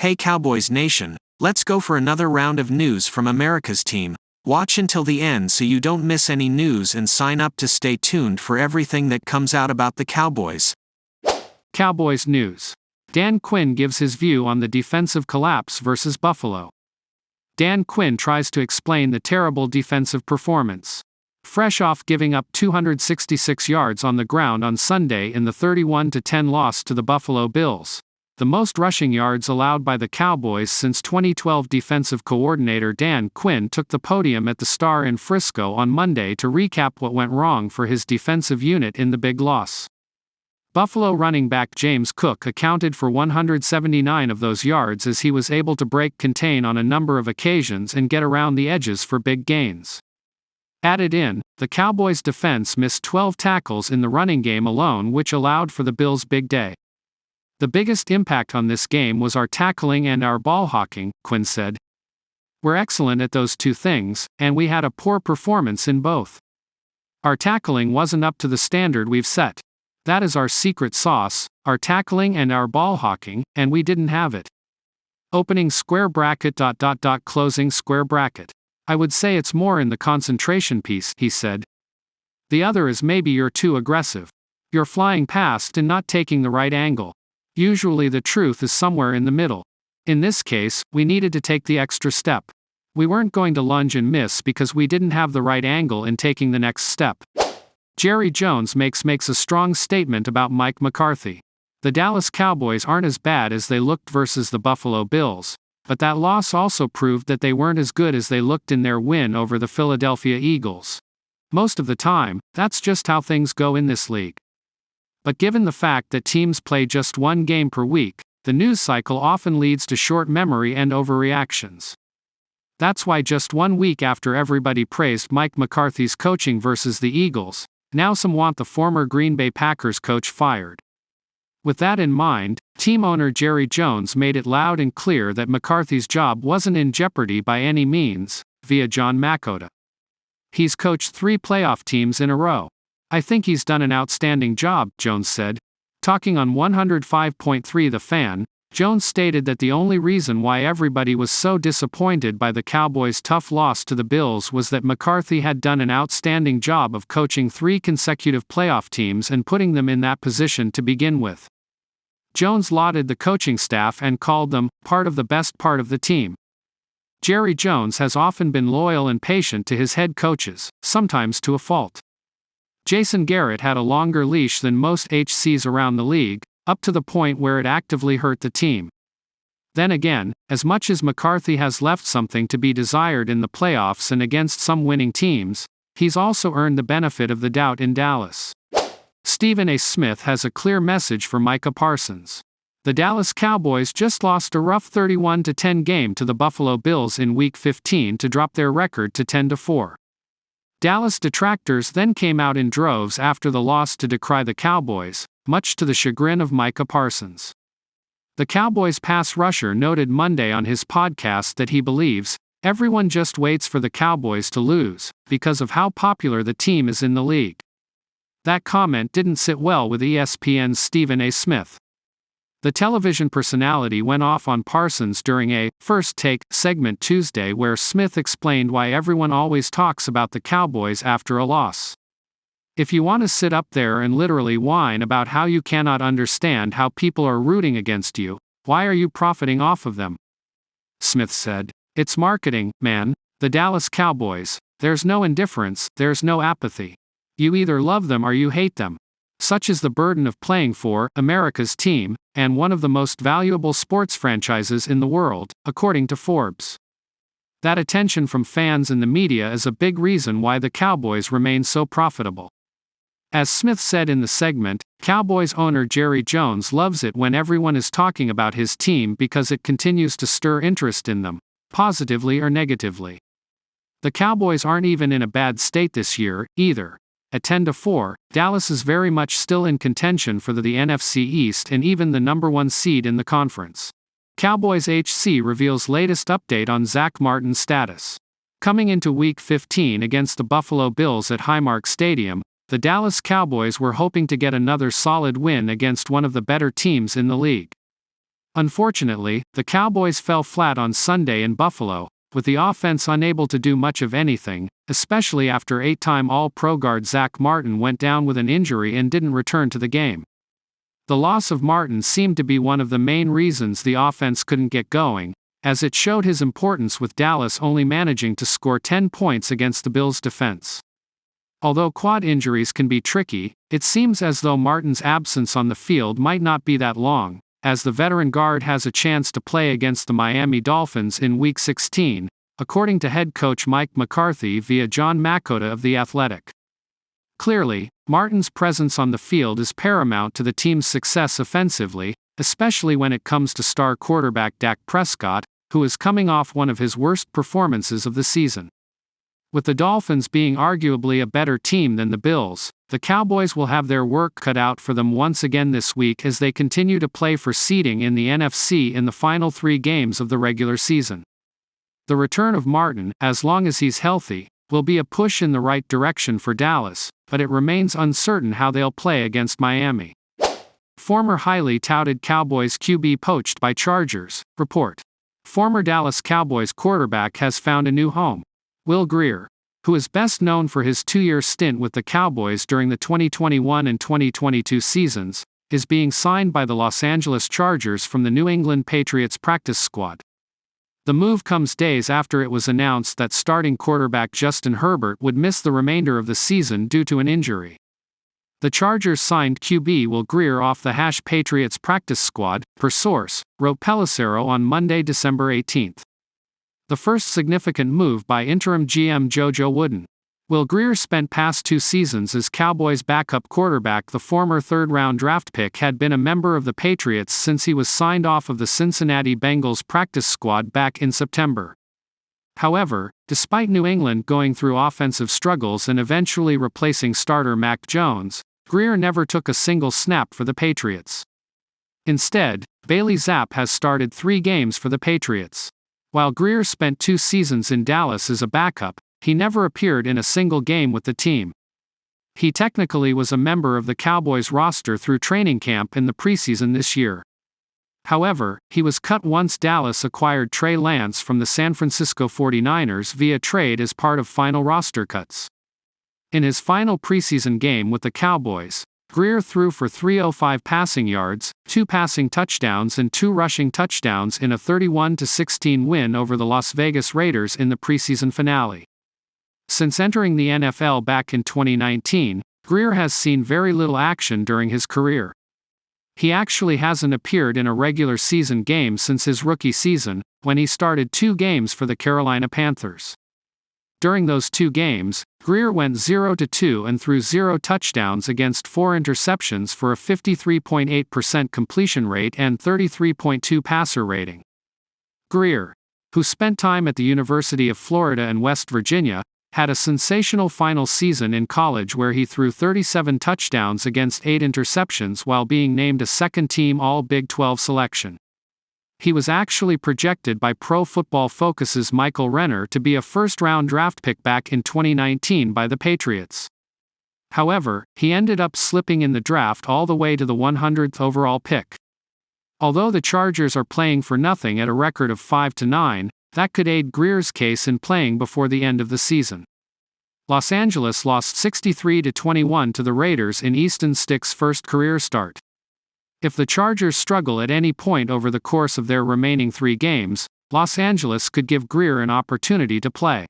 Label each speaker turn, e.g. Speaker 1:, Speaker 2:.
Speaker 1: Hey Cowboys Nation, let's go for another round of news from America's team. Watch until the end so you don't miss any news and sign up to stay tuned for everything that comes out about the Cowboys.
Speaker 2: Cowboys news. Dan Quinn gives his view on the defensive collapse versus Buffalo. Dan Quinn tries to explain the terrible defensive performance. Fresh off giving up 266 yards on the ground on Sunday in the 31-10 loss to the Buffalo Bills, the most rushing yards allowed by the Cowboys since 2012, defensive coordinator Dan Quinn took the podium at the Star in Frisco on Monday to recap what went wrong for his defensive unit in the big loss. Buffalo running back James Cook accounted for 179 of those yards as he was able to break contain on a number of occasions and get around the edges for big gains. Added in, the Cowboys' defense missed 12 tackles in the running game alone, which allowed for the Bills' big day. The biggest impact on this game was our tackling and our ball hawking, Quinn said. We're excellent at those two things, and we had a poor performance in both. Our tackling wasn't up to the standard we've set. That is our secret sauce, our tackling and our ball hawking, and we didn't have it. Opening square bracket ... closing square bracket. I would say it's more in the concentration piece, he said. The other is maybe you're too aggressive. You're flying past and not taking the right angle. Usually the truth is somewhere in the middle. In this case, we needed to take the extra step. We weren't going to lunge and miss because we didn't have the right angle in taking the next step. Jerry Jones makes a strong statement about Mike McCarthy. The Dallas Cowboys aren't as bad as they looked versus the Buffalo Bills, but that loss also proved that they weren't as good as they looked in their win over the Philadelphia Eagles. Most of the time, that's just how things go in this league. But given the fact that teams play just one game per week, the news cycle often leads to short memory and overreactions. That's why just 1 week after everybody praised Mike McCarthy's coaching versus the Eagles, now some want the former Green Bay Packers coach fired. With that in mind, team owner Jerry Jones made it loud and clear that McCarthy's job wasn't in jeopardy by any means, via John Makota. He's coached 3 playoff teams in a row. I think he's done an outstanding job, Jones said. Talking on 105.3 The Fan, Jones stated that the only reason why everybody was so disappointed by the Cowboys' tough loss to the Bills was that McCarthy had done an outstanding job of coaching 3 consecutive playoff teams and putting them in that position to begin with. Jones lauded the coaching staff and called them part of the best part of the team. Jerry Jones has often been loyal and patient to his head coaches, sometimes to a fault. Jason Garrett had a longer leash than most HCs around the league, up to the point where it actively hurt the team. Then again, as much as McCarthy has left something to be desired in the playoffs and against some winning teams, he's also earned the benefit of the doubt in Dallas. Stephen A. Smith has a clear message for Micah Parsons. The Dallas Cowboys just lost a rough 31-10 game to the Buffalo Bills in Week 15 to drop their record to 10-4. Dallas detractors then came out in droves after the loss to decry the Cowboys, much to the chagrin of Micah Parsons. The Cowboys pass rusher noted Monday on his podcast that he believes, everyone just waits for the Cowboys to lose, because of how popular the team is in the league. That comment didn't sit well with ESPN's Stephen A. Smith. The television personality went off on Parsons during a First Take segment Tuesday where Smith explained why everyone always talks about the Cowboys after a loss. If you want to sit up there and literally whine about how you cannot understand how people are rooting against you, why are you profiting off of them? Smith said. It's marketing, man. The Dallas Cowboys. There's no indifference, there's no apathy. You either love them or you hate them. Such is the burden of playing for America's team, and one of the most valuable sports franchises in the world, according to Forbes. That attention from fans and the media is a big reason why the Cowboys remain so profitable. As Smith said in the segment, Cowboys owner Jerry Jones loves it when everyone is talking about his team because it continues to stir interest in them, positively or negatively. The Cowboys aren't even in a bad state this year, either. At 10-4, Dallas is very much still in contention for the NFC East and even the number 1 seed in the conference. Cowboys HC reveals latest update on Zach Martin's status. Coming into Week 15 against the Buffalo Bills at Highmark Stadium, the Dallas Cowboys were hoping to get another solid win against one of the better teams in the league. Unfortunately, the Cowboys fell flat on Sunday in Buffalo, with the offense unable to do much of anything, especially after 8-time All-Pro guard Zach Martin went down with an injury and didn't return to the game. The loss of Martin seemed to be one of the main reasons the offense couldn't get going, as it showed his importance with Dallas only managing to score 10 points against the Bills' defense. Although quad injuries can be tricky, it seems as though Martin's absence on the field might not be that long, as the veteran guard has a chance to play against the Miami Dolphins in Week 16, according to head coach Mike McCarthy via John Makota of The Athletic. Clearly, Martin's presence on the field is paramount to the team's success offensively, especially when it comes to star quarterback Dak Prescott, who is coming off one of his worst performances of the season. With the Dolphins being arguably a better team than the Bills, the Cowboys will have their work cut out for them once again this week as they continue to play for seeding in the NFC in the final 3 games of the regular season. The return of Martin, as long as he's healthy, will be a push in the right direction for Dallas, but it remains uncertain how they'll play against Miami. Former highly touted Cowboys QB poached by Chargers, report. Former Dallas Cowboys quarterback has found a new home. Will Greer, who is best known for his 2-year stint with the Cowboys during the 2021 and 2022 seasons, is being signed by the Los Angeles Chargers from the New England Patriots practice squad. The move comes days after it was announced that starting quarterback Justin Herbert would miss the remainder of the season due to an injury. The Chargers signed QB Will Greer off the Patriots practice squad, per source, wrote Pelissero on Monday, December 18. The first significant move by interim GM JoJo Wooden. Will Greer spent past 2 seasons as Cowboys' backup quarterback. The former 3rd-round draft pick had been a member of the Patriots since he was signed off of the Cincinnati Bengals practice squad back in September. However, despite New England going through offensive struggles and eventually replacing starter Mac Jones, Greer never took a single snap for the Patriots. Instead, Bailey Zappe has started 3 games for the Patriots. While Greer spent 2 seasons in Dallas as a backup, he never appeared in a single game with the team. He technically was a member of the Cowboys roster through training camp in the preseason this year. However, he was cut once Dallas acquired Trey Lance from the San Francisco 49ers via trade as part of final roster cuts. In his final preseason game with the Cowboys, Greer threw for 305 passing yards, 2 passing touchdowns and 2 rushing touchdowns in a 31-16 win over the Las Vegas Raiders in the preseason finale. Since entering the NFL back in 2019, Greer has seen very little action during his career. He actually hasn't appeared in a regular season game since his rookie season, when he started 2 games for the Carolina Panthers. During those 2 games, Greer went 0-2 and threw 0 touchdowns against 4 interceptions for a 53.8% completion rate and 33.2 passer rating. Greer, who spent time at the University of Florida and West Virginia, had a sensational final season in college where he threw 37 touchdowns against 8 interceptions while being named a second-team All-Big 12 selection. He was actually projected by Pro Football Focus's Michael Renner to be a first-round draft pick back in 2019 by the Patriots. However, he ended up slipping in the draft all the way to the 100th overall pick. Although the Chargers are playing for nothing at a record of 5-9, that could aid Greer's case in playing before the end of the season. Los Angeles lost 63-21 to the Raiders in Easton Stick's first career start. If the Chargers struggle at any point over the course of their remaining 3 games, Los Angeles could give Greer an opportunity to play.